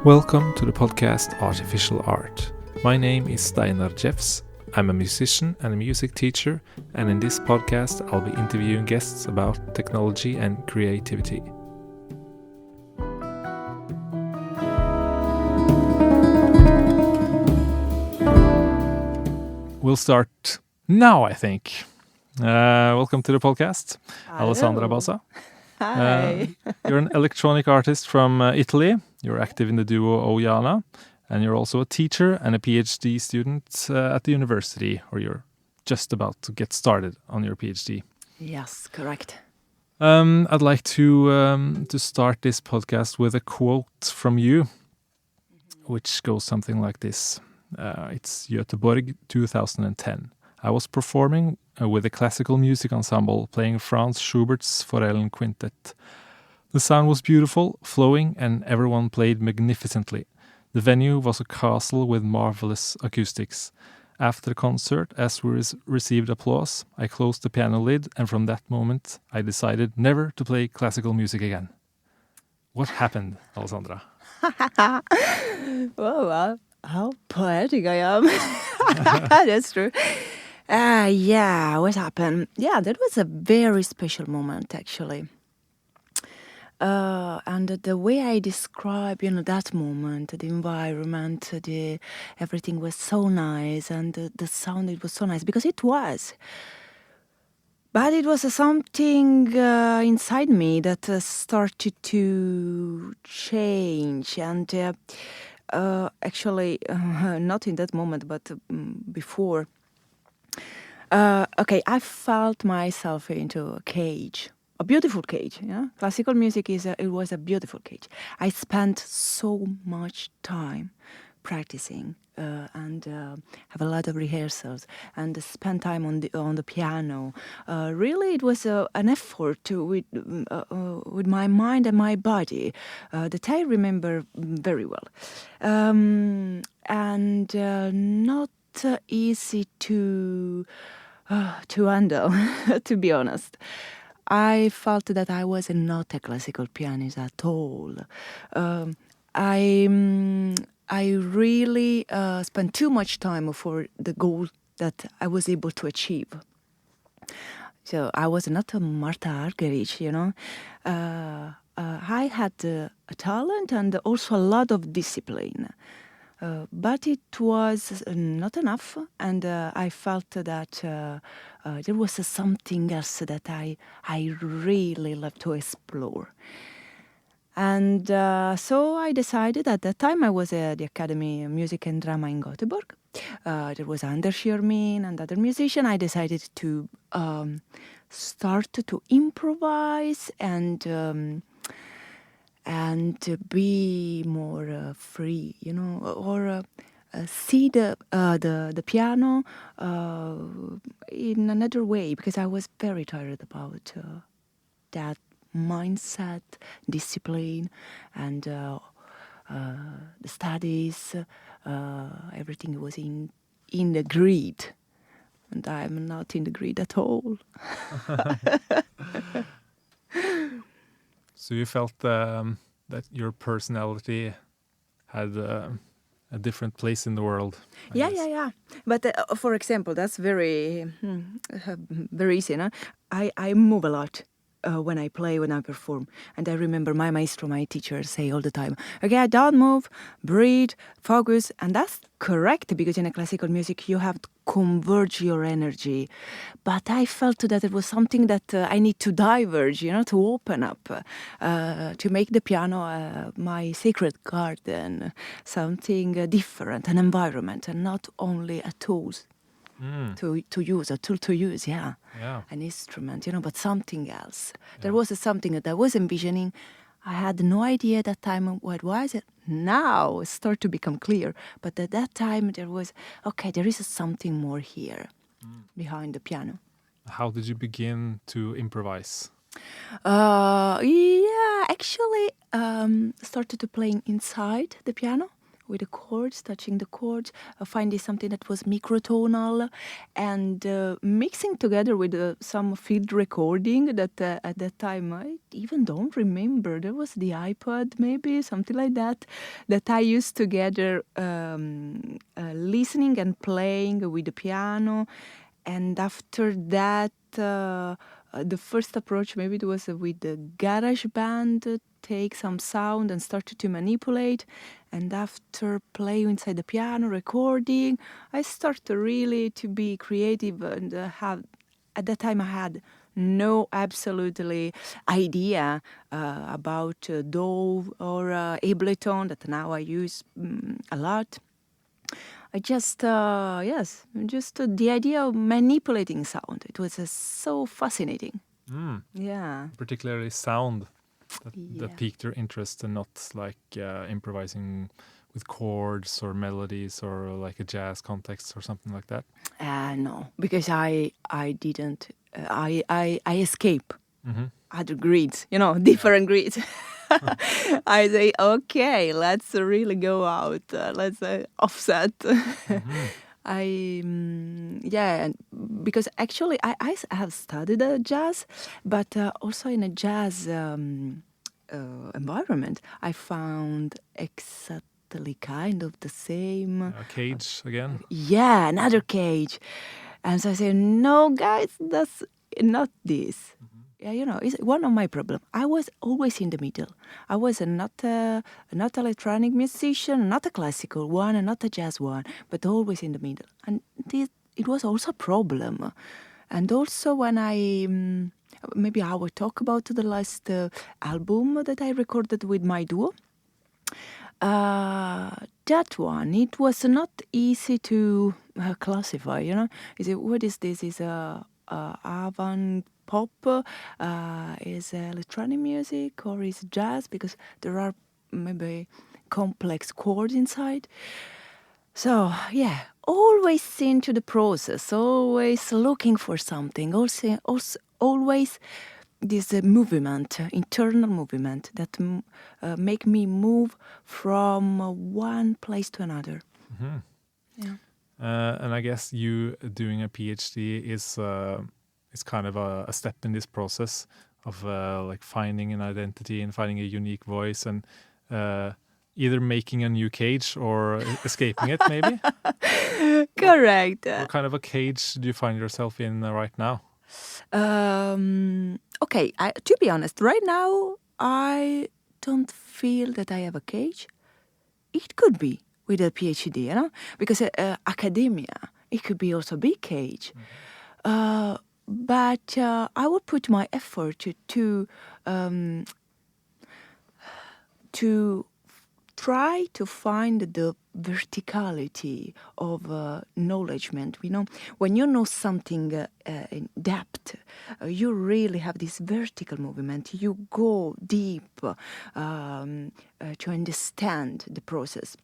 Welcome to the podcast Artificial Art. My name is Steinar Jeffs. I'm a musician and a music teacher, and in this podcast I'll be interviewing guests about technology and creativity. We'll start now, I think. Welcome to the podcast, Hello. Alessandra Bossa. Hi. You're an electronic artist from Italy. You're active in the duo O-Jana, and you're also a teacher and a PhD student at the university, or you're just about to get started on your PhD. Yes, correct. I'd like to start this podcast with a quote from you, which goes something like this. It's Göteborg 2010. I was performing with a classical music ensemble playing Franz Schubert's Forellen Quintet. The sound was beautiful, flowing, and everyone played magnificently. The venue was a castle with marvelous acoustics. After the concert, as we received applause, I closed the piano lid, and from that moment, I decided never to play classical music again. What happened, Alessandra? Well, how poetic I am. That's true. What happened? Yeah, that was a very special moment, actually. And the way I describe, that moment, the environment, everything was so nice, and the sound, it was so nice, because it was. But it was something inside me that started to change, and actually, not in that moment, but before. I felt myself into a cage. A beautiful cage, yeah. Classical music it was a beautiful cage. I spent so much time practicing and have a lot of rehearsals and spend time on the piano. Really, it was an effort with my mind and my body that I remember very well, and not easy to handle, to be honest. I felt that I was not a classical pianist at all. I really spent too much time for the goal that I was able to achieve. So I was not a Marta Argerich, I had a talent and also a lot of discipline. But it was not enough, and I felt that there was something else that I really love to explore. And so I decided at that time I was at the Academy of Music and Drama in Göteborg. There was Anders Schirmin and other musicians. I decided to start to improvise and to be more free, or see the piano in another way, because I was very tired about that mindset, discipline, and the studies. Everything was in the grid, and I'm not in the grid at all. So you felt that your personality had a different place in the world. I guess. Yeah. But for example, that's very easy. No? I move a lot when I play, when I perform. And I remember my maestro, my teacher, say all the time, okay, don't move, breathe, focus. And that's correct, because in a classical music, you have to converge your energy. But I felt that it was something that I need to diverge, to open up, to make the piano my sacred garden, something different, an environment, and not only a tool to use, a tool to use, yeah. An instrument, but something else. Yeah. There was something that I was envisioning. I had no idea at that time what was it. Now it started to become clear. But at that time there was, there is something more here behind the piano. How did you begin to improvise? Actually started to playing inside the piano with the chords, touching the chords, finding something that was microtonal, and mixing together with some field recording that at that time I even don't remember. There was the iPod, maybe something like that I used together, listening and playing with the piano. And after that, the first approach maybe it was with the garage band, take some sound and started to manipulate. And after playing inside the piano, recording, I started really to be creative and at that time I had no absolutely idea about Dove or Ableton that now I use a lot. I just, the idea of manipulating sound. It was so fascinating. Yeah. Particularly sound Yeah. that piqued your interest, and not like improvising with chords or melodies or like a jazz context or something like that. No, because I didn't. I escape other grids, different grids. I say, okay, let's really go out. Let's offset. Because actually I have studied jazz, but also in a jazz environment, I found exactly kind of the same. Cage again. Yeah, another cage. And so I say, no, guys, that's not this. Yeah, it's one of my problems. I was always in the middle. I was not electronic musician, not a classical one, and not a jazz one, but always in the middle. And it was also a problem. And also when maybe I will talk about the last album that I recorded with my duo. That one, it was not easy to classify, what is this? Is avant pop, is electronic music, or is jazz? Because there are maybe complex chords inside. So, yeah, always into the process, always looking for something, also always this movement, internal movement that make me move from one place to another. Yeah. And I guess you doing a PhD is kind of a step in this process of like finding an identity and finding a unique voice, and either making a new cage or escaping it, maybe. Correct. What kind of a cage do you find yourself in right now? Okay, to be honest, right now I don't feel that I have a cage. It could be with a PhD, because academia, it could be also a big cage. But I would put my effort to try to find the verticality of knowledgement. When you know something in depth, you really have this vertical movement. You go deep to understand the process.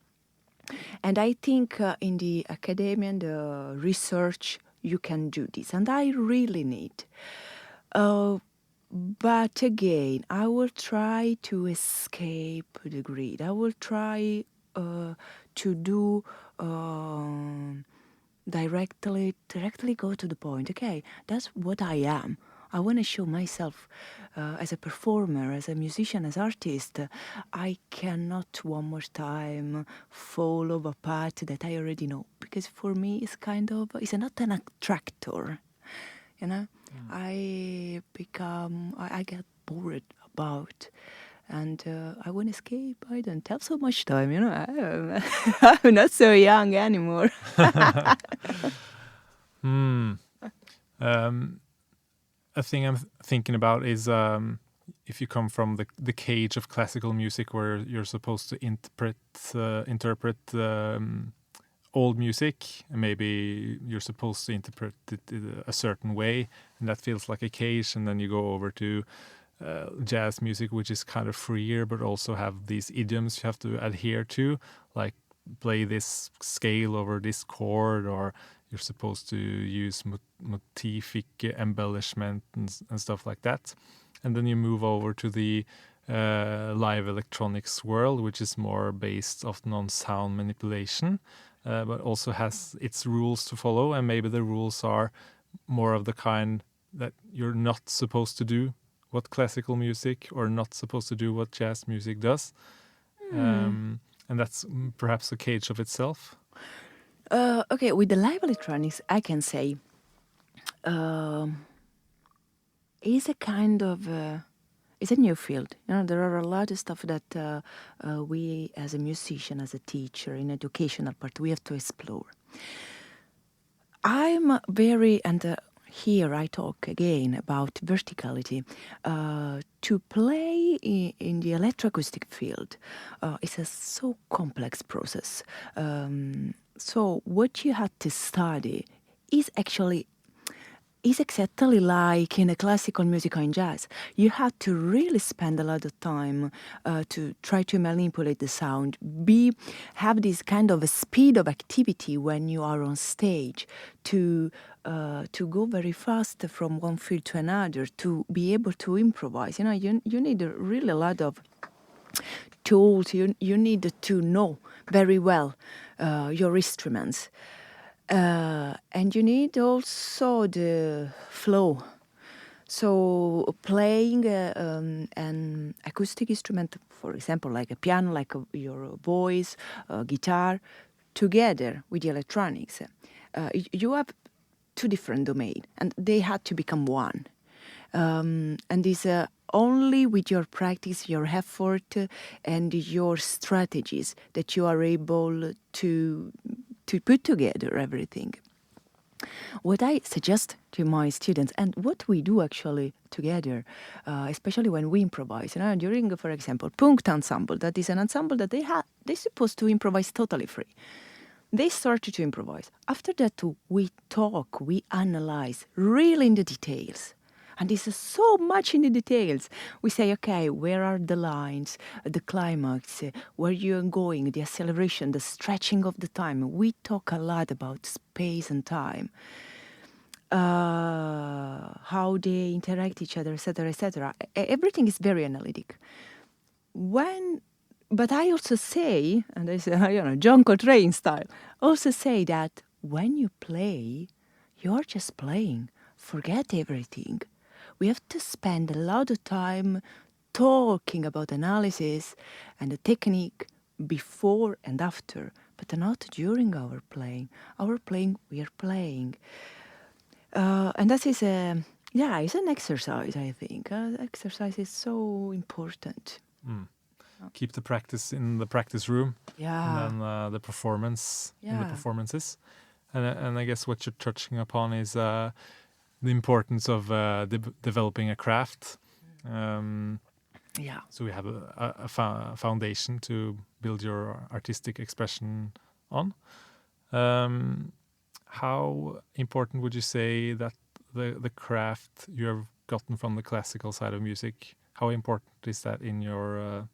And I think in the academia and the research, you can do this. And I really need. But again, I will try to escape the grid. I will try to do directly go to the point. Okay, that's what I am. I want to show myself as a performer, as a musician, as artist. I cannot one more time follow a path that I already know, because for me it's not an attractor, I get bored about, and I want to escape. I don't have so much time, I'm not so young anymore. A thing I'm thinking about is if you come from the cage of classical music, where you're supposed to interpret old music, and maybe you're supposed to interpret it a certain way, and that feels like a cage. And then you go over to jazz music, which is kind of freer, but also have these idioms you have to adhere to, like play this scale over this chord, or you're supposed to use motific embellishment and stuff like that. And then you move over to the live electronics world, which is more based often on sound manipulation, but also has its rules to follow, and maybe the rules are more of the kind that you're not supposed to do what classical music or not supposed to do what jazz music does. And that's perhaps a cage of itself. Okay, with the live electronics, I can say it's a kind of it's a new field. You know, there are a lot of stuff that we, as a musician, as a teacher, in educational part, we have to explore. I'm very here I talk again about verticality. To play in the electroacoustic field, it's a so complex process. So what you had to study is exactly like in a classical music or in jazz. You have to really spend a lot of time to try to manipulate the sound, have this kind of a speed of activity when you are on stage, to go very fast from one field to another, to be able to improvise. You know, you need really a lot of tools. You need to know very well your instruments. And you need also the flow. So playing an acoustic instrument, for example, like a piano, like your voice, guitar, together with the electronics, you have two different domains, and they had to become one. And it's only with your practice, your effort, and your strategies that you are able to put together everything. What I suggest to my students, and what we do actually together, especially when we improvise, you know, during, for example, Punkt ensemble, that is an ensemble that they're supposed to improvise totally free. They started to improvise. After that, we talk, we analyze, really in the details. And this is so much in the details. We say, okay, where are the lines, the climax, where you're going, the acceleration, the stretching of the time. We talk a lot about space and time, how they interact each other, etc., etc. Everything is very analytic. But I also say, and I say, John Coltrane style, also say that when you play, you're just playing. Forget everything. We have to spend a lot of time talking about analysis and the technique before and after, but not during our playing. Our playing, we are playing. And that is it's an exercise, I think. Exercise is so important. Keep the practice in the practice room, Yeah. and then the performance in the performances. And I guess what you're touching upon is the importance of developing a craft. So we have a foundation to build your artistic expression on. How important would you say that the craft you have gotten from the classical side of music, how important is that in your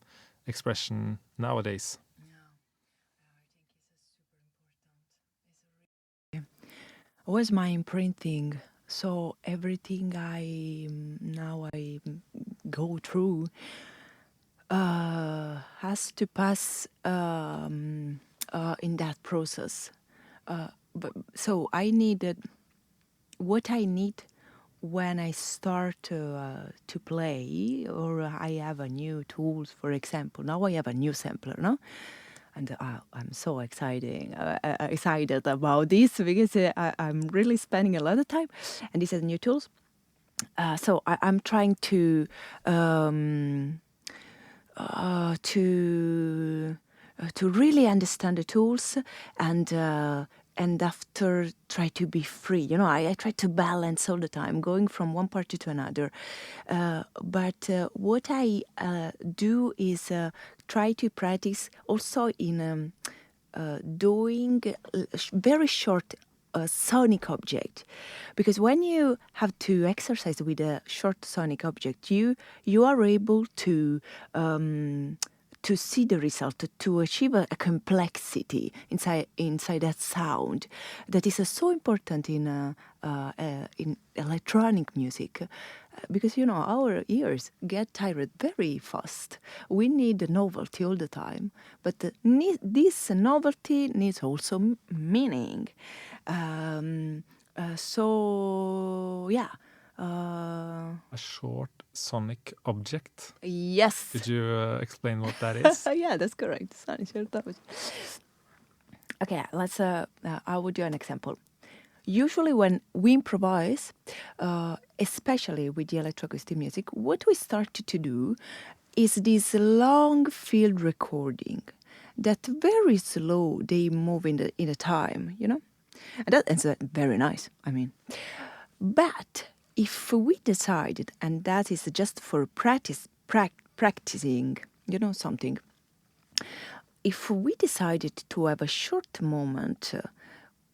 expression nowadays? Was my imprinting. So everything I go through has to pass in that process. So I needed what I need when I start to play, or I have a new tools. For example, now I have a new sampler, no? And I'm so excited about this because I'm really spending a lot of time. And these are new tools. So I'm trying to really understand the tools and after try to be free. You know, I try to balance all the time, going from one party to another. But what I do is try to practice also in doing very short sonic object, because when you have to exercise with a short sonic object, you are able to to see the result, to achieve a complexity inside that sound that is so important in electronic music. Because, our ears get tired very fast. We need novelty all the time. But this novelty needs also meaning. A short sonic object. Yes. Could you explain what that is? Yeah, that's correct. Okay, let's. I will do an example. Usually, when we improvise, especially with the electroacoustic music, what we start to do is this long field recording that very slow they move in the time, and that's very nice. I mean, but if we decided, and that is just for practicing, something. If we decided to have a short moment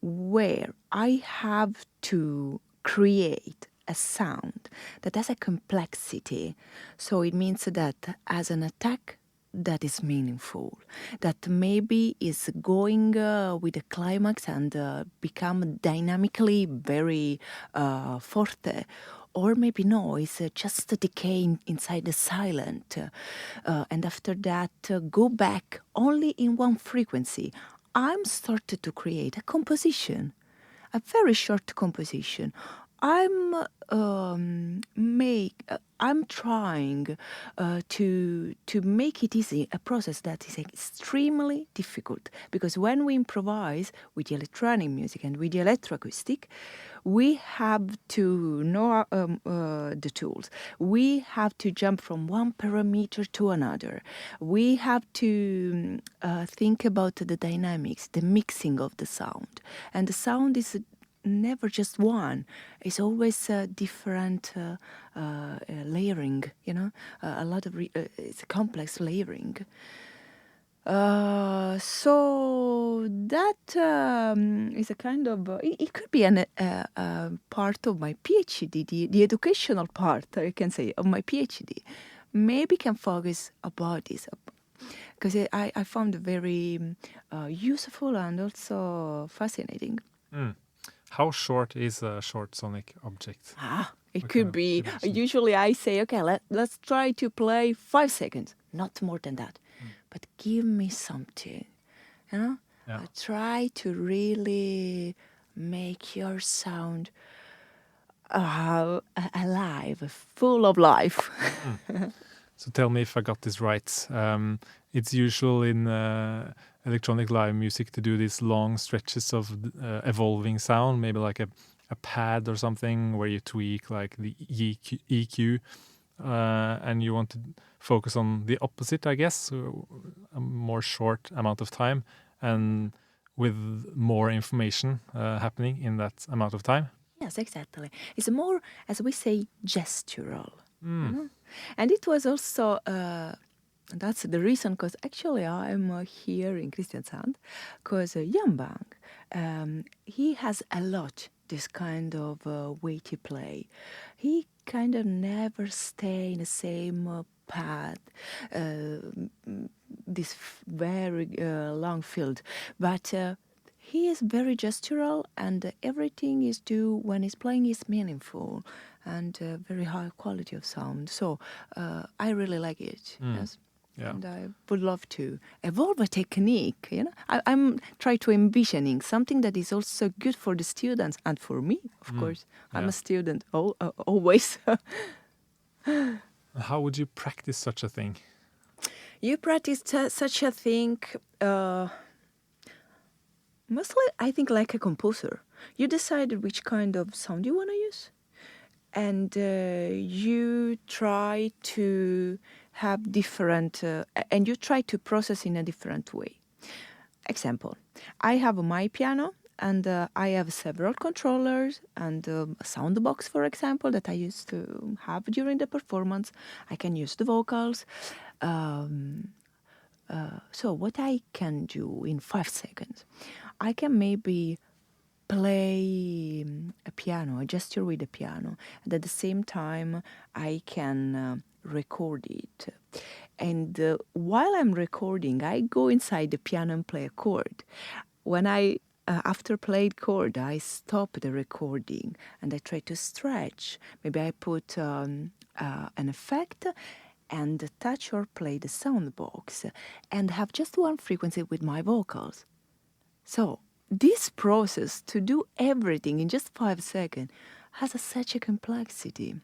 where I have to create a sound that has a complexity, so it means that as an attack that is meaningful, that maybe is going with a climax and become dynamically very forte, or maybe no, it's just a decay inside the silent, and after that go back only in one frequency. I'm started to create a composition, a very short composition. I'm trying to make it easy, a process that is extremely difficult, because when we improvise with the electronic music and with the electroacoustic, we have to know the tools. We have to jump from one parameter to another. We have to think about the dynamics, the mixing of the sound. And the sound is never just one. It's always a different layering, a lot of, it's a complex layering. So that is a kind of, it could be a part of my PhD, the educational part, I can say, of my PhD. Maybe can focus about this, because I found it very useful and also fascinating. How short is a short sonic object? It could be, usually I say, okay, let's try to play 5 seconds, not more than that. But give me something, Yeah. Try to really make your sound alive, full of life. So tell me if I got this right. It's usual in electronic live music to do these long stretches of evolving sound, maybe like a pad or something where you tweak like the EQ, and you want to focus on the opposite, I guess, a more short amount of time and with more information happening in that amount of time. Yes, exactly. It's more, as we say, gestural. And it was also, that's the reason, because actually I'm here in Kristiansand, because Jan Bang, he has a lot this kind of way to play. He kind of never stay in the same path, this very long field, but he is very gestural, and everything is do when he's playing is meaningful and very high quality of sound. So I really like it. Yes. Yeah. And I would love to evolve a technique. I'm trying to envisioning something that is also good for the students and for me, of course. Yeah. I'm a student always. How would you practice such a thing? You practice such a thing. Mostly, I think, like a composer. You decided which kind of sound you want to use, and you try to have different, and you try to process in a different way. Example, I have my piano, and I have several controllers and a sound box, for example, that I used to have during the performance. I can use the vocals. So what I can do in 5 seconds, I can maybe play a piano, a gesture with the piano, and at the same time I can record it. And while I'm recording, I go inside the piano and play a chord. When I after played chord, I stop the recording and I try to stretch. Maybe I put an effect and touch or play the sound box and have just one frequency with my vocals. So this process to do everything in just 5 seconds has such a complexity.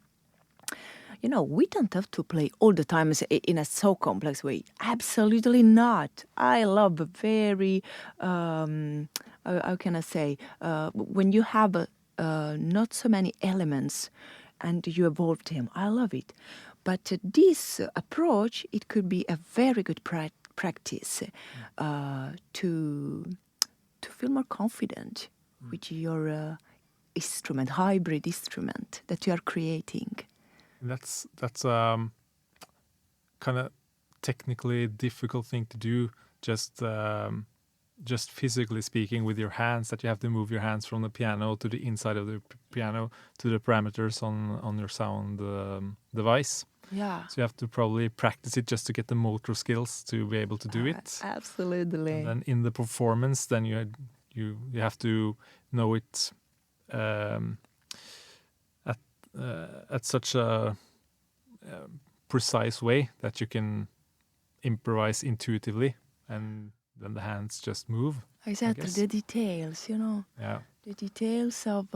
We don't have to play all the time in a so complex way. Absolutely not. I love very, how can I say, when you have not so many elements and you evolve them. I love it. But this approach, it could be a very good practice to feel more confident with your instrument, hybrid instrument that you are creating. That's kind of technically difficult thing to do. Just physically speaking, with your hands, that you have to move your hands from the piano to the inside of the piano to the parameters on your sound device. Yeah. So you have to probably practice it just to get the motor skills to be able to do it. Absolutely. And then in the performance, then you have to know it at such a precise way that you can improvise intuitively, and then the hands just move. Exactly, the details, Yeah. The details of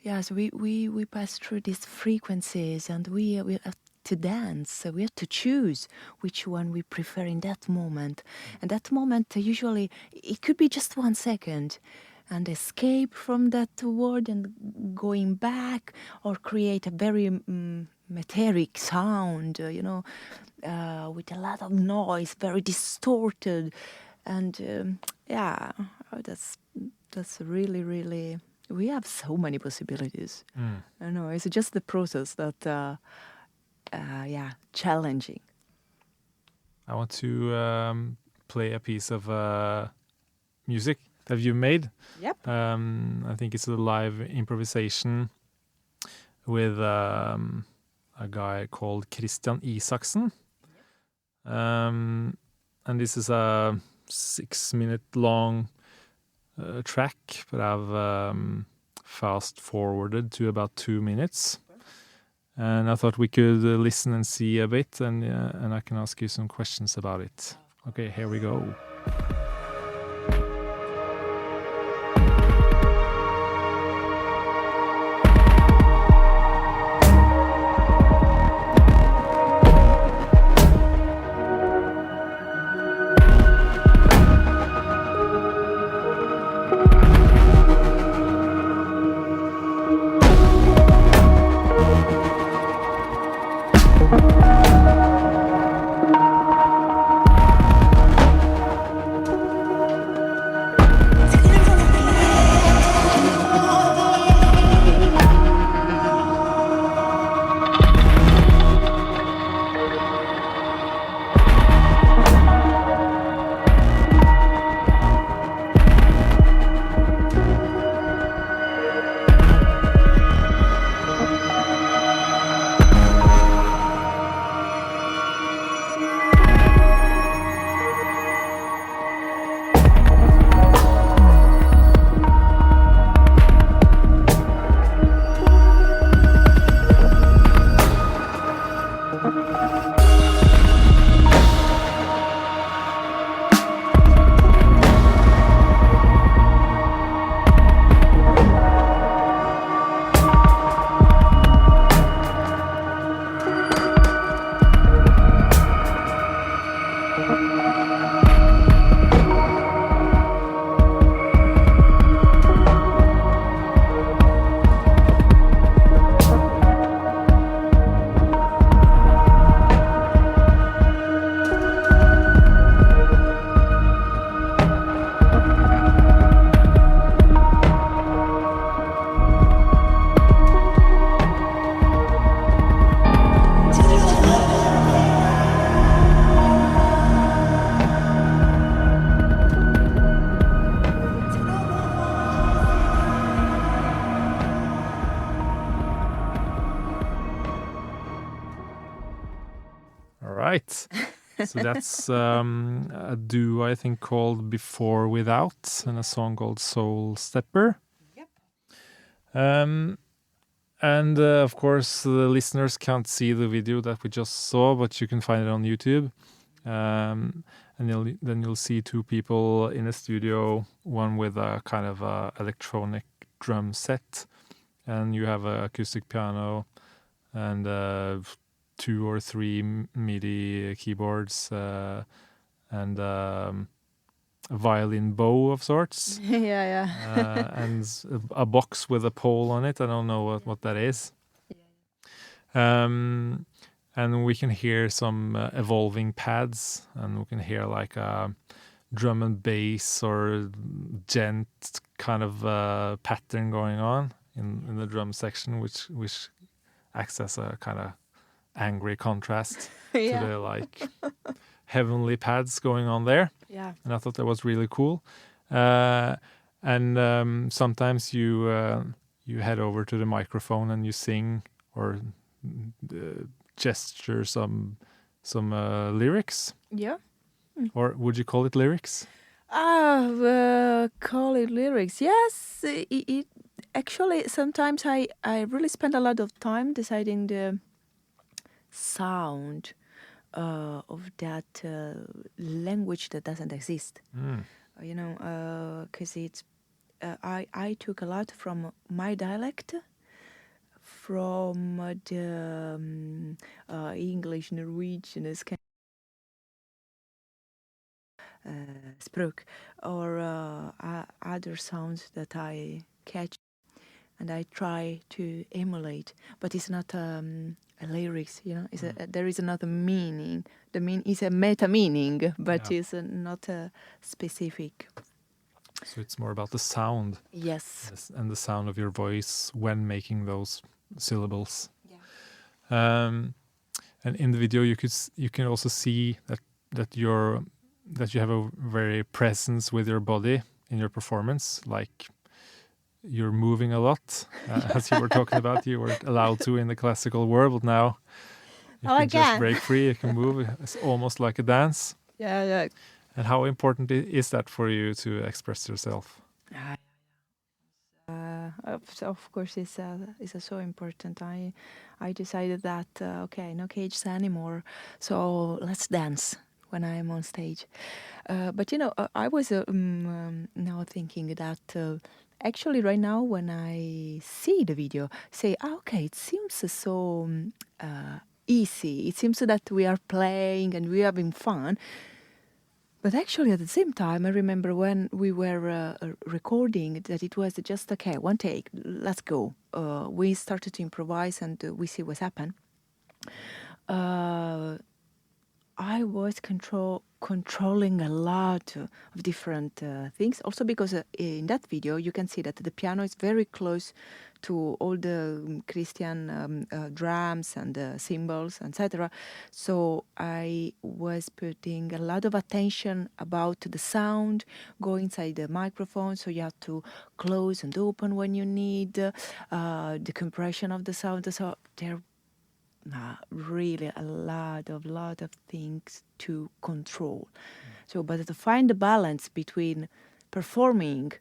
yes, we pass through these frequencies, and we have to dance. So we have to choose which one we prefer in that moment. And that moment, usually, it could be just 1 second, and escape from that word and going back, or create a very metallic sound, with a lot of noise, very distorted. And that's really, really, we have so many possibilities. I know, it's just the process that, challenging. I want to play a piece of music that you made. Yep. I think it's a live improvisation with a guy called Christian Isaksen. And this is a 6-minute long track, but I've fast forwarded to about 2 minutes. And I thought we could listen and see a bit, and I can ask you some questions about it. Okay, here we go. Right. So that's a duo, I think, called Before Without, and a song called Soul Stepper. Yep. And of course, the listeners can't see the video that we just saw, but you can find it on YouTube. And then you'll see two people in a studio, one with a kind of electronic drum set, and you have an acoustic piano and 2 or 3 MIDI keyboards and a violin bow of sorts. Yeah. And a box with a pole on it. I don't know what that is. And we can hear some evolving pads, and we can hear like a drum and bass or gent kind of pattern going on in the drum section, which acts as a kind of angry contrast to the like heavenly pads going on there. Yeah. And I thought that was really cool. And sometimes you head over to the microphone and you sing or gesture some lyrics. Yeah. Or would you call it lyrics? Call it lyrics. Yes, it actually sometimes I really spend a lot of time deciding the sound of that language that doesn't exist. Because it's I took a lot from my dialect, from the English, Norwegian, språk, or other sounds that I catch, and I try to emulate. But it's not a lyrics, It's there is another meaning. The mean is a meta meaning, but it's not a specific. So it's more about the sound. Yes. And the sound of your voice when making those syllables. Yeah. And in the video, you can also see that you have a very presence with your body in your performance, like you're moving a lot, as you were talking about. You weren't allowed to in the classical world, but now you can just break free. You can move. It's almost like a dance. Yeah. And how important is that for you to express yourself? Of course, it's so important. I decided that okay, no cages anymore, so let's dance when I'm on stage. But I was now thinking that actually right now when I see the video, say, okay, it seems so easy. It seems that we are playing and we're having fun. But actually, at the same time, I remember when we were recording that it was just, okay, one take, let's go. We started to improvise and we see what's happened. I was controlling a lot of different things. Also because in that video, you can see that the piano is very close to all the Christian drums and cymbals, etc. So I was putting a lot of attention about the sound, go inside the microphone, so you have to close and open when you need, the compression of the sound. So there really a lot of things to control. So, but to find the balance between performing,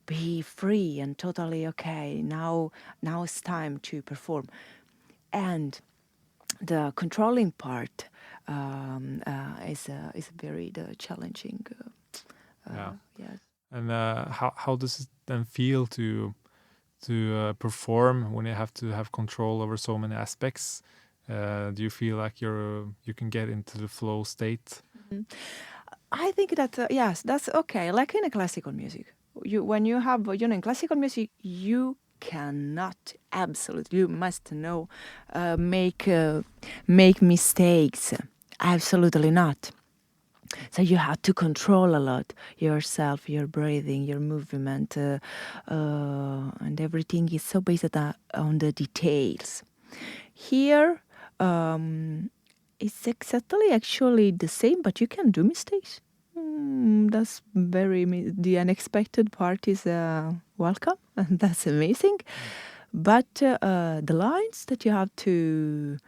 be free and totally okay, now it's time to perform, and the controlling part is very challenging. Yes. And how does it then feel to perform when you have to have control over so many aspects? Do you feel like you can get into the flow state? Mm-hmm. I think that yes, that's okay. Like in a classical music, when you have in classical music, you cannot absolutely, you must know, make mistakes. Absolutely not. So you have to control a lot yourself, your breathing, your movement, and everything is so based on the details. Here, it's exactly actually the same, but you can do mistakes. That's the unexpected part is welcome, and that's amazing. But the lines that you have to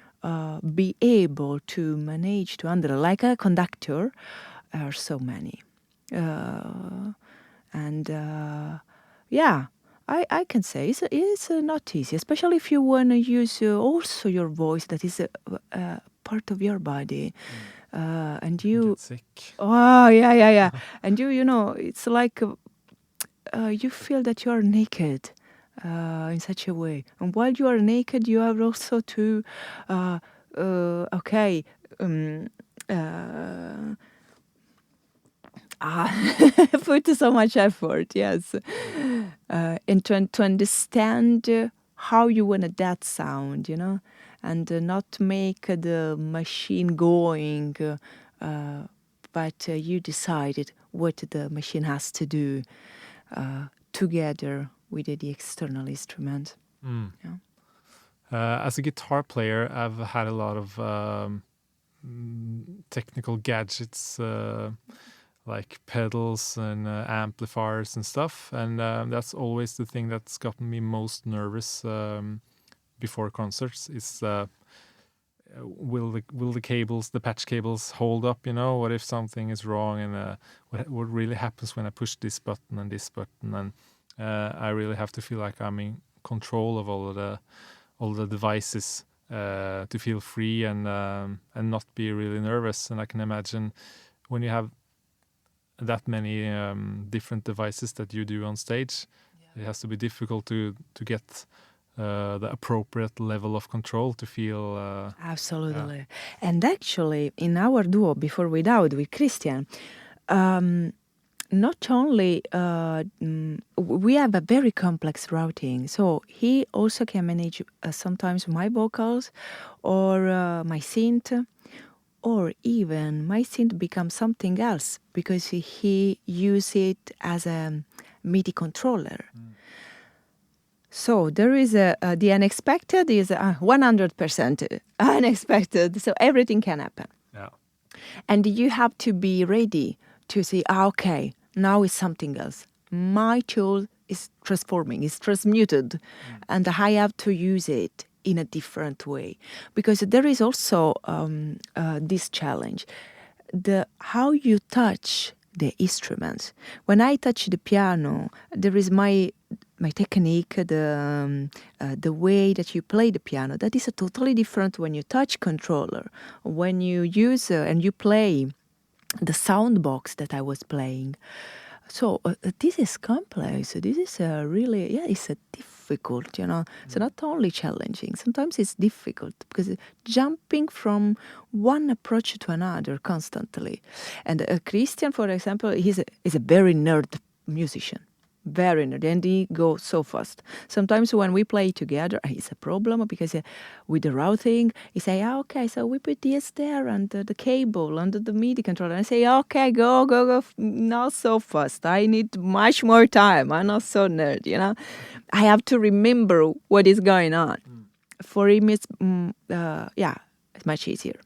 be able to manage to handle, like a conductor, are so many. And yeah, I can say it's not easy, especially if you want to use also your voice, that is part of your body. And you get sick. Oh, yeah. And you know, it's like you feel that you are naked in such a way. And while you are naked, you have also to, okay, put so much effort, yes. And to understand how you want that sound, you know, and not make the machine going, but you decided what the machine has to do together with the external instrument. Yeah. As a guitar player, I've had a lot of technical gadgets like pedals and amplifiers and stuff, and that's always the thing that's gotten me most nervous before concerts. Is will the cables, the patch cables, hold up? You know, what if something is wrong, and what really happens when I push this button and this button, and I really have to feel like I'm in control of all the devices to feel free and not be really nervous. And I can imagine when you have that many different devices that you do on stage, it has to be difficult to get the appropriate level of control to feel. Absolutely. Yeah. And actually, in our duo, Before Without, with Christian, not only we have a very complex routing, so he also can manage sometimes my vocals or my synth, or even my synth becomes something else because he uses it as a MIDI controller. So there is the unexpected is 100% unexpected. So everything can happen. Yeah. And you have to be ready to say, okay, now it's something else. My tool is transforming, is transmuted, and I have to use it in a different way. Because there is also this challenge, how you touch the instruments. When I touch the piano, there is my technique, the way that you play the piano. That is totally different when you touch controller, when you use and you play the sound box that I was playing. So this is complex. This is really, it's a difficult, you know. So not only challenging, sometimes it's difficult because jumping from one approach to another constantly. And Christian, for example, is a very nerd musician. Very nerd, and he goes so fast. Sometimes when we play together, it's a problem because with the routing, he say, okay, so we put this there and the cable under the MIDI controller. And I say, okay, go, not so fast. I need much more time. I'm not so nerd, you know. I have to remember what is going on. For him, it's it's much easier.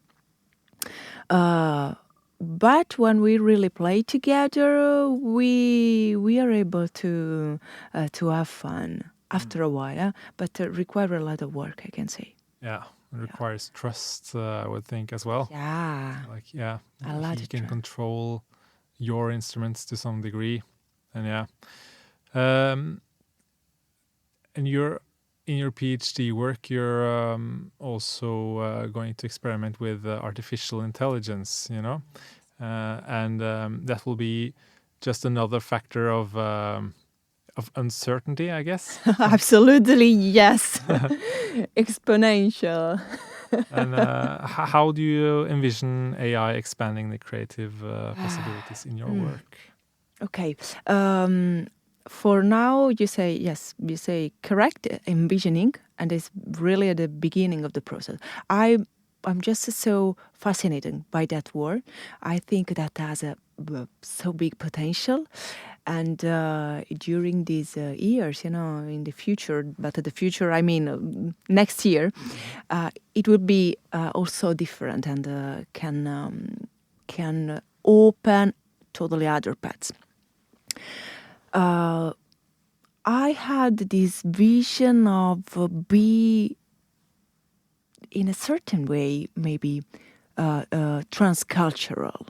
But when we really play together, we are able to have fun after a while, but require a lot of work, I can say. Yeah, it requires trust, I would think, as well. Yeah, a lot. He can control your instruments to some degree, and and you're in your PhD work, you're also going to experiment with artificial intelligence, you know, and that will be just another factor of uncertainty, I guess. Absolutely, yes. Exponential. And how do you envision AI expanding the creative possibilities in your work? Okay. For now, you say correct envisioning, and it's really at the beginning of the process. I'm just so fascinated by that word. I think that has a so big potential, and during these years, you know, in the future, but the future, I mean, next year, it will be also different and can open totally other paths. I had this vision of in a certain way, maybe transcultural.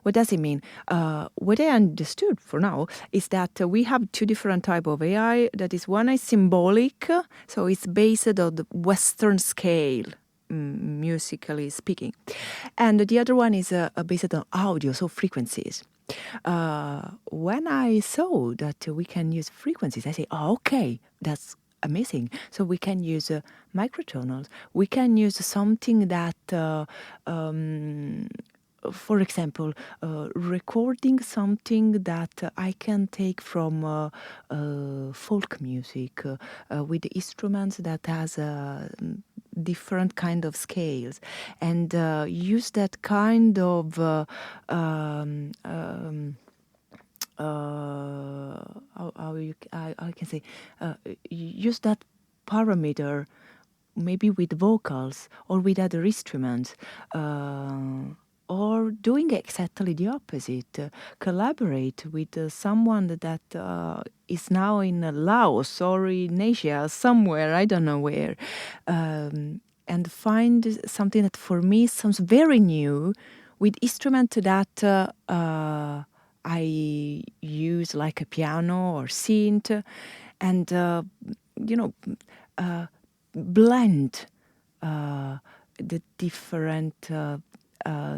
What does it mean? What I understood for now is that we have two different types of AI. That is, one is symbolic, so it's based on the Western scale, musically speaking. And the other one is based on audio, so frequencies. When I saw that we can use frequencies, I say, oh, okay, that's amazing. So we can use microtonals. We can use something that, for example, recording something that I can take from folk music with instruments that has different kind of scales, and use that kind of I can say use that parameter maybe with vocals or with other instruments, or doing exactly the opposite, collaborate with someone that is now in Laos or in Asia somewhere, I don't know where, and find something that for me sounds very new with instrument that I use like a piano or synth, and blend the different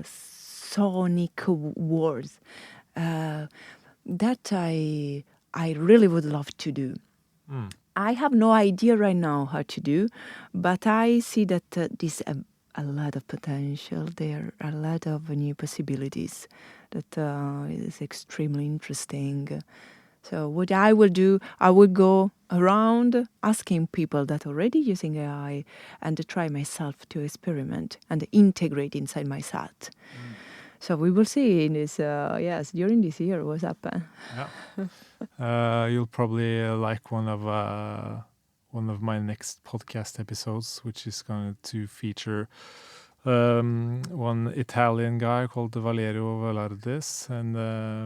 sonic words that I really would love to do. I have no idea right now how to do, but I see that there's a lot of potential there, a lot of new possibilities that is extremely interesting. So what I will do, I will go around asking people that are already using AI and try myself to experiment and integrate inside my SAT. So we will see in this, during this year what's happened. Yeah. You'll probably like one of my next podcast episodes, which is going to feature one Italian guy called Valerio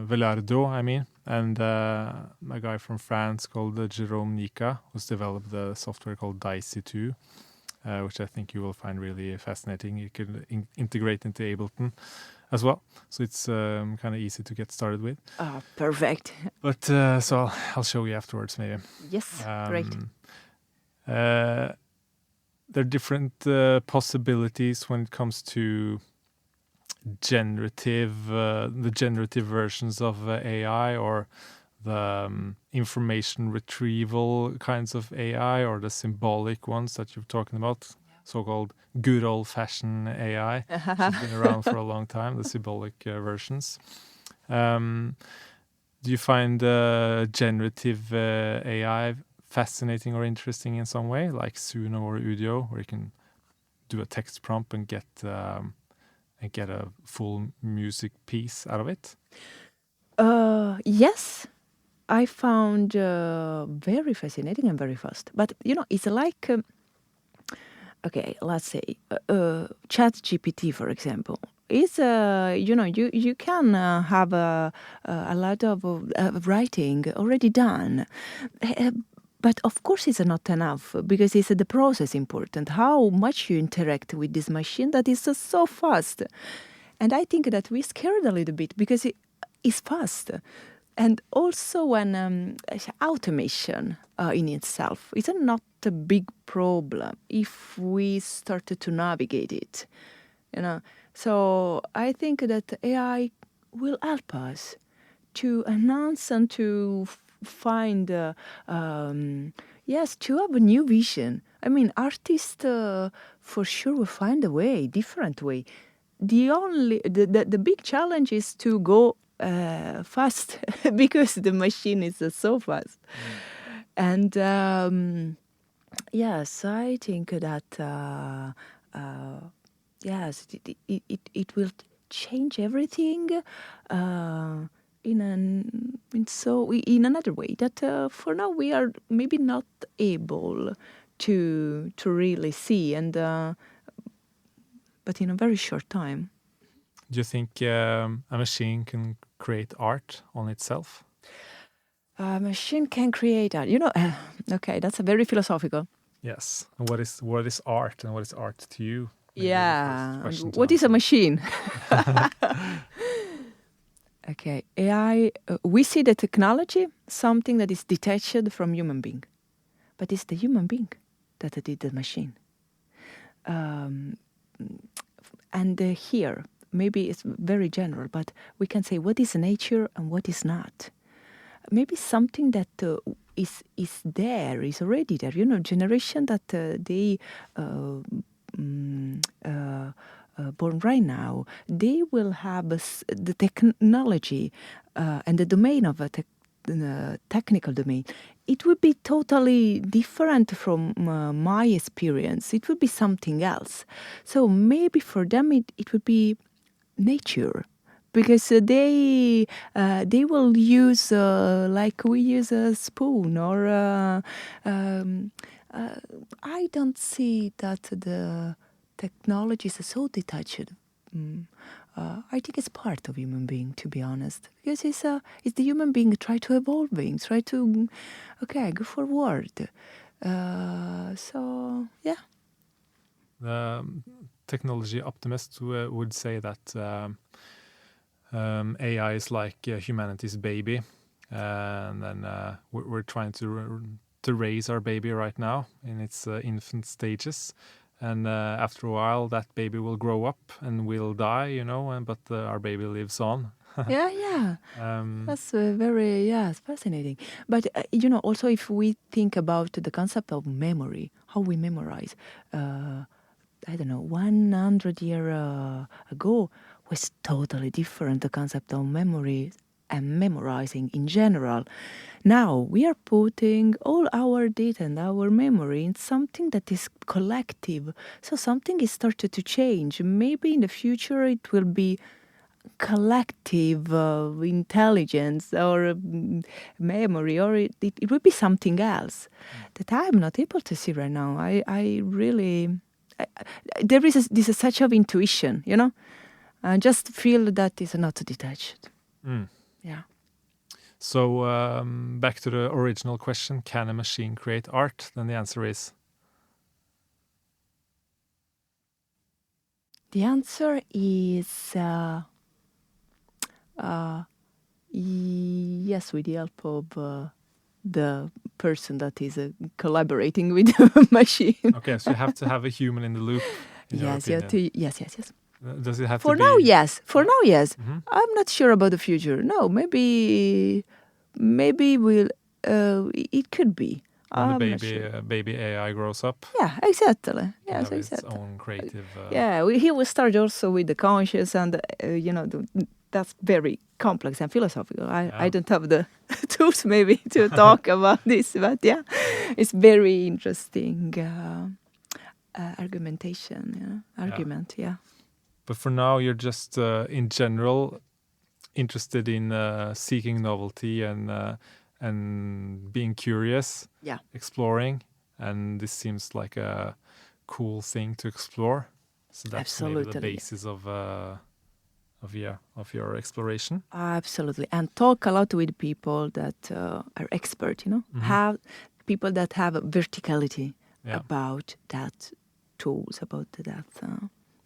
Velardo, and a guy from France called Jerome Nica, who's developed a software called Dicey 2, which I think you will find really fascinating. You can integrate into Ableton as well, so it's kind of easy to get started with. Oh, perfect. But so I'll show you afterwards, maybe. Yes, great. There are different possibilities when it comes to the generative versions of AI, or the information retrieval kinds of AI, or the symbolic ones that you're talking about, so-called good old-fashioned AI, which has been around for a long time, the symbolic versions. Do you find generative AI fascinating or interesting in some way, like Suno or Udio, where you can do a text prompt and get a full music piece out of it? Yes, I found very fascinating and very fast. But it's like okay, let's say ChatGPT, for example. Is you can have a lot of writing already done. But of course it's not enough, because it's the process important, how much you interact with this machine that is so fast. And I think that we're scared a little bit because it is fast. And also when automation in itself is not a big problem if we started to navigate it. So I think that AI will help us to enhance and to find, to have a new vision. I mean, artists for sure will find a way, different way. The big challenge is to go fast because the machine is so fast. And yes, I think that yes, it will change everything in another way that for now we are maybe not able to really see, and but in a very short time. Do you think a machine can create art on itself? A machine can create art. Okay, that's a very philosophical. Yes. And what is art, and what is art to you? Maybe the Yeah. first question to What is a answer. machine? Okay, AI. We see the technology something that is detached from human being, but it's the human being that did the machine. Um, and here, maybe it's very general, but we can say what is nature and what is not. Maybe something that is there, is already there. You know, generation that they born right now, they will have the technology and the domain of a technical domain. It would be totally different from my experience. It would be something else. So maybe for them it would be nature, because they will use like we use a spoon or I don't see that the technology is so detached. I think it's part of human being, to be honest, because it's the human being try to evolving, try to go forward. So yeah. The technology optimist would say that AI is like humanity's baby, and then we're trying to raise our baby right now in its infant stages, and after a while that baby will grow up and will die, you know, but our baby lives on. Yeah. Um, That's very, it's fascinating. But, also if we think about the concept of memory, how we memorize, I don't know, 100 years ago was totally different, the concept of memory and memorizing in general. Now we are putting all our data and our memory in something that is collective. So something is started to change. Maybe in the future it will be collective intelligence or memory, or it would be something else that I'm not able to see right now. I really, there is this such of intuition, you know. I just feel that is not detached. Yeah. So back to the original question: can a machine create art? Then the answer is The answer is yes, with the help of the person that is collaborating with the machine. okay. So you have to have a human in the loop. In your Yes, yeah, opinion. yes. Does it have For to now, be? yes. For now, yes. Mhm. I'm not sure about the future. No, maybe we'll. It could be. When the I'm not sure. baby AI grows up, Yeah, exactly. can Yes, have its exactly. own creative. Yeah, he will start also with the conscious, and that's very complex and philosophical. I don't have the tools maybe to talk about this, but yeah, it's very interesting argumentation. Argument, yeah. But for now, you're just in general interested in seeking novelty and being curious, Yeah. exploring, and this seems like a cool thing to explore. So that's maybe the Absolutely. basis of your exploration. Absolutely, and talk a lot with people that are expert. Have people that have a verticality about that tools, about that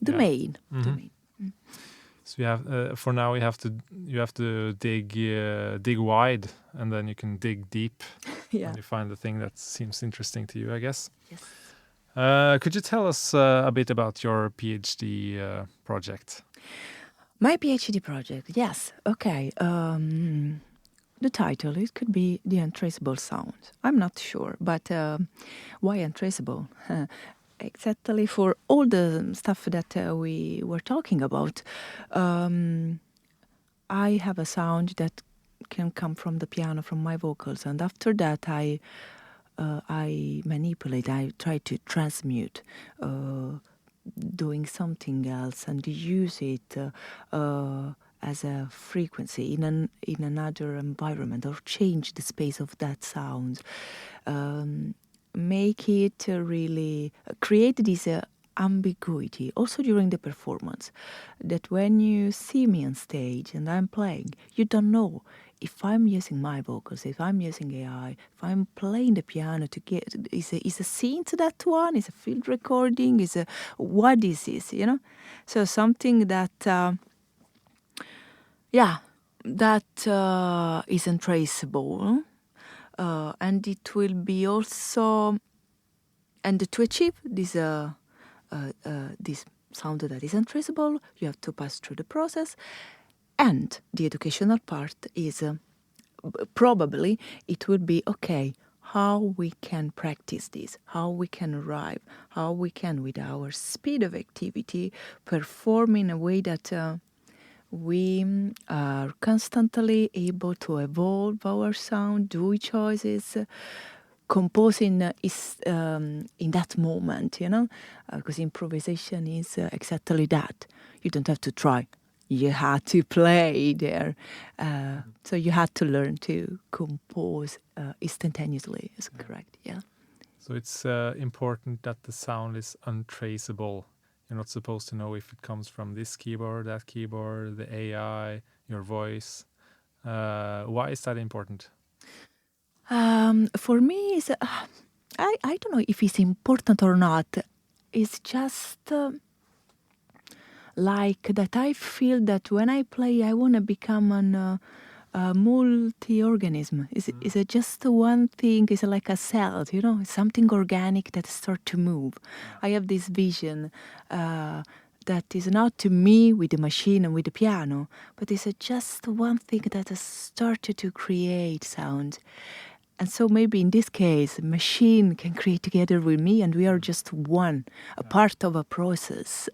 domain. Domain. So you have for now you have to dig wide, and then you can dig deep when you find the thing that seems interesting to you, I guess. Yes. Could you tell us a bit about your PhD project? My PhD project, yes. Okay. The title, it could be The Untraceable Sound. I'm not sure, but why untraceable? Exactly for all the stuff that we were talking about. I have a sound that can come from the piano, from my vocals, and after that I manipulate, I try to transmute, doing something else and use it as a frequency in another environment, or change the space of that sound, make it really create this ambiguity also during the performance, that when you see me on stage and I'm playing, you don't know if I'm using my vocals, if I'm using AI, if I'm playing the piano to get, is a synth that one? Is a field recording? What is this? So something that, that is untraceable, and it will be also, and to achieve this sound that is untraceable, you have to pass through the process. And the educational part is probably it will be, okay, how we can practice this, how we can arrive, how we can, with our speed of activity, perform in a way that we are constantly able to evolve our sound, do choices, composing is in that moment, because improvisation is exactly that. You don't have to try. You had to play there. So you had to learn to compose instantaneously. Is correct, yeah. So it's important that the sound is untraceable. You're not supposed to know if it comes from this keyboard, that keyboard, the AI, your voice. Why is that important? For me, I don't know if it's important or not. It's just like that I feel that when I play, I want to become a multi-organism. Is it just one thing? Is it like a cell, It's something organic that starts to move. I have this vision that is not to me with the machine and with the piano, but it's just one thing that has started to create sound. And so maybe in this case, a machine can create together with me, and we are just one, a part of a process.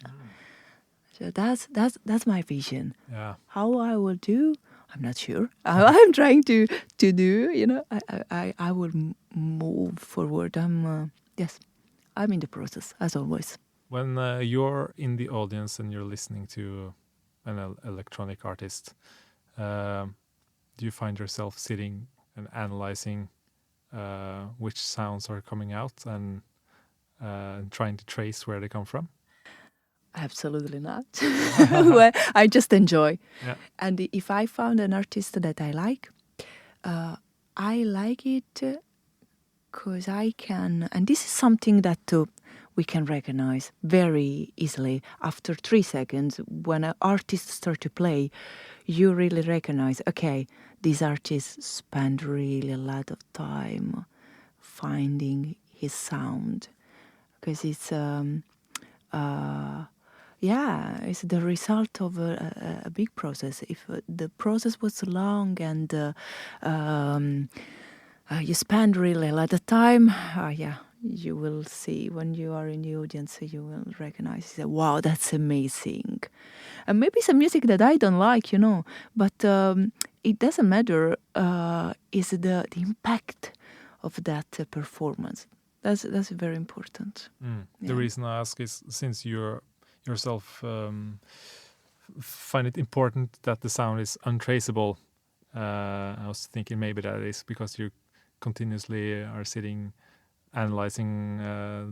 So that's my vision. Yeah. How I will do, I'm not sure. I'm trying to do. I will move forward. I'm in the process as always. When you're in the audience and you're listening to an electronic artist, do you find yourself sitting and analyzing which sounds are coming out and trying to trace where they come from? Absolutely not. Well, I just enjoy. Yeah. And if I found an artist that I like it because I can, and this is something that we can recognize very easily after 3 seconds. When an artist starts to play, you really recognize, okay, this artist spent really a lot of time finding his sound, because it's it's the result of a big process. If the process was long and you spend really a lot of time, you will see when you are in the audience, you will recognize, wow, that's amazing. And maybe some music that I don't like, but it doesn't matter. Is the impact of that performance. That's very important. Yeah. The reason I ask is since you yourself find it important that the sound is untraceable. I was thinking maybe that is because you continuously are sitting analyzing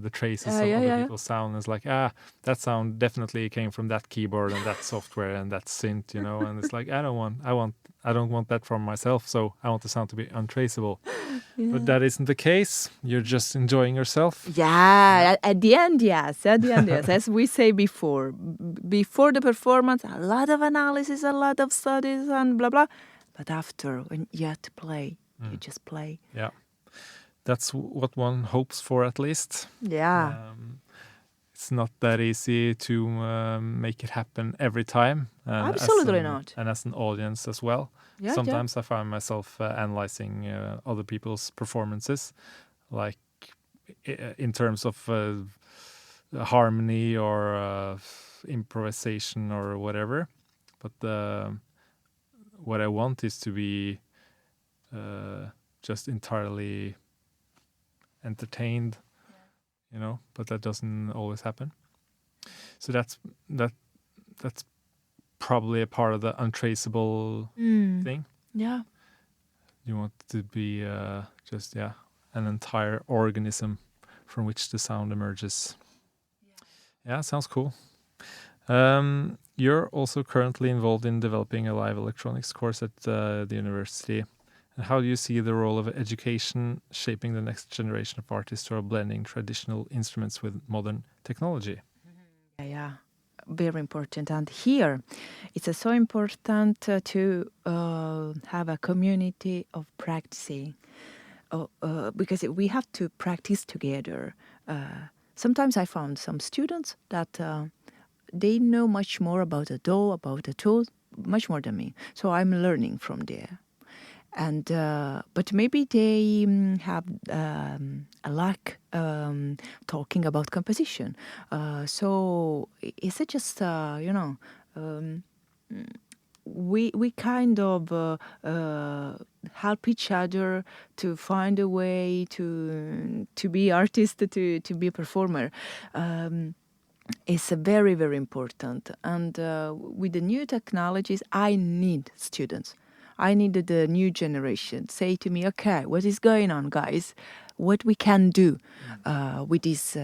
the traces of other people's sound. It's like, that sound definitely came from that keyboard and that software and that synth, and it's like I don't want that from myself, so I want the sound to be untraceable. Yeah. But that isn't the case. You're just enjoying yourself. Yeah, at the end, yes. As we say before the performance, a lot of analysis, a lot of studies and blah, blah. But after, when you have to play, you just play. Yeah. That's what one hopes for, at least. Yeah. It's not that easy to make it happen every time. Absolutely not. And as an audience as well. Yeah, Sometimes I find myself analyzing other people's performances, like in terms of harmony or improvisation or whatever. But what I want is to be just entirely entertained, but that doesn't always happen. So that's probably a part of the untraceable thing. Yeah. You want to be just an entire organism from which the sound emerges. Yeah, sounds cool. You're also currently involved in developing a live electronics course at the university. And how do you see the role of education shaping the next generation of artists who are blending traditional instruments with modern technology? Yeah, very important. And here, it's so important to have a community of practicing, because we have to practice together. Sometimes I found some students that they know much more about the DAW, about the tools, much more than me. So I'm learning from there. And but maybe they have a lack talking about composition. So is it just we kind of help each other to find a way to be artist, to be a performer. It's very, very important. And with the new technologies, I need students. I need the new generation say to me, okay, what is going on, guys? What we can do with this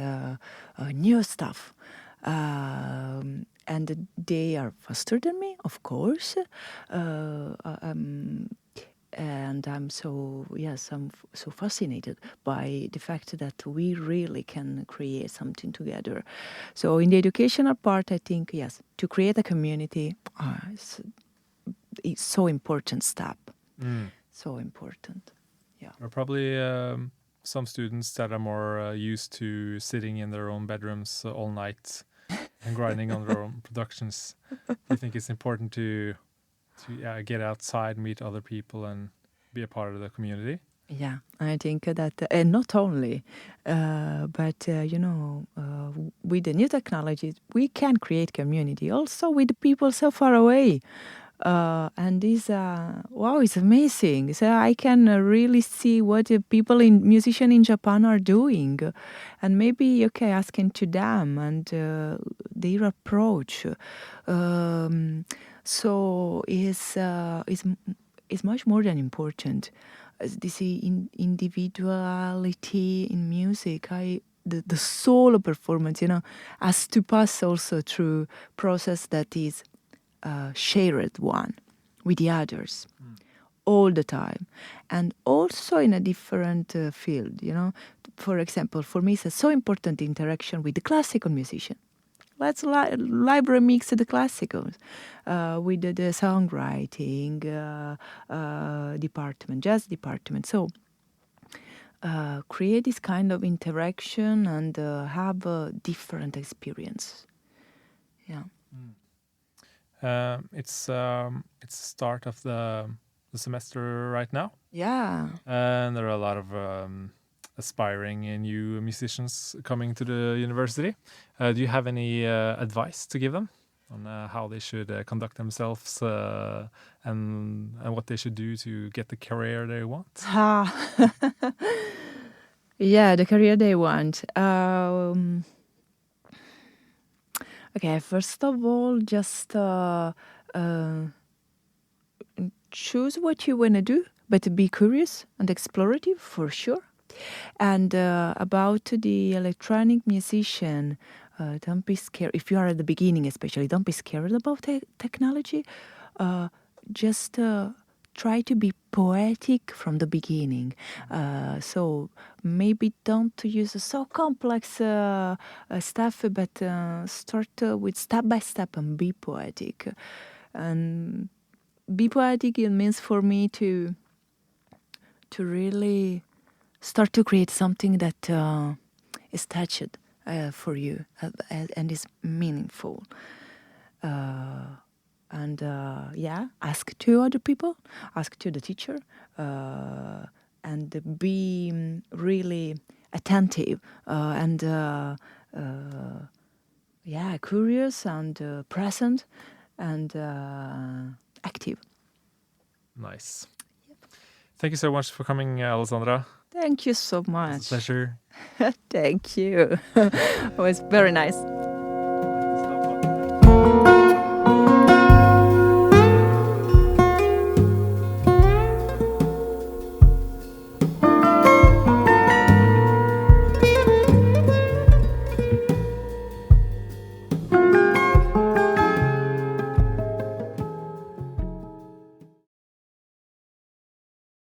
new stuff. And they are faster than me, of course. And I'm so fascinated by the fact that we really can create something together. So in the educational part, I think, yes, to create a community it's so important step. So important. Yeah. There are probably some students that are more used to sitting in their own bedrooms all night and grinding on their own productions. Do you think it's important to get outside, meet other people, and be a part of the community? Yeah, I think that, and not only, but with the new technologies, we can create community also with the people so far away. And this, wow, it's amazing. So I can really see what the musicians in Japan are doing, and maybe asking to them and their approach. So is much more than important. This individuality in music, the solo performance, has to pass also through process that is shared one with the others all the time, and also in a different field. For example, for me, it's so important interaction with the classical musician. Let's live remix the classicals with the songwriting department, jazz department. So create this kind of interaction and have a different experience. Yeah. It's the start of the semester right now. Yeah. And there are a lot of aspiring new musicians coming to the university. Do you have any advice to give them on how they should conduct themselves and what they should do to get the career they want? Yeah, the career they want. Okay, first of all, just choose what you want to do, but be curious and explorative for sure. And about the electronic musician, don't be scared. If you are at the beginning especially, don't be scared about technology. Just try to be poetic from the beginning. So maybe don't use so complex stuff, but start with step by step and be poetic. And be poetic, it means for me to really start to create something that is touched for you and is meaningful. And ask to other people, ask to the teacher, and be really attentive and curious and present and active. Nice. Thank you so much for coming, Alessandra. Thank you so much. It's a pleasure. Thank you. It was very nice.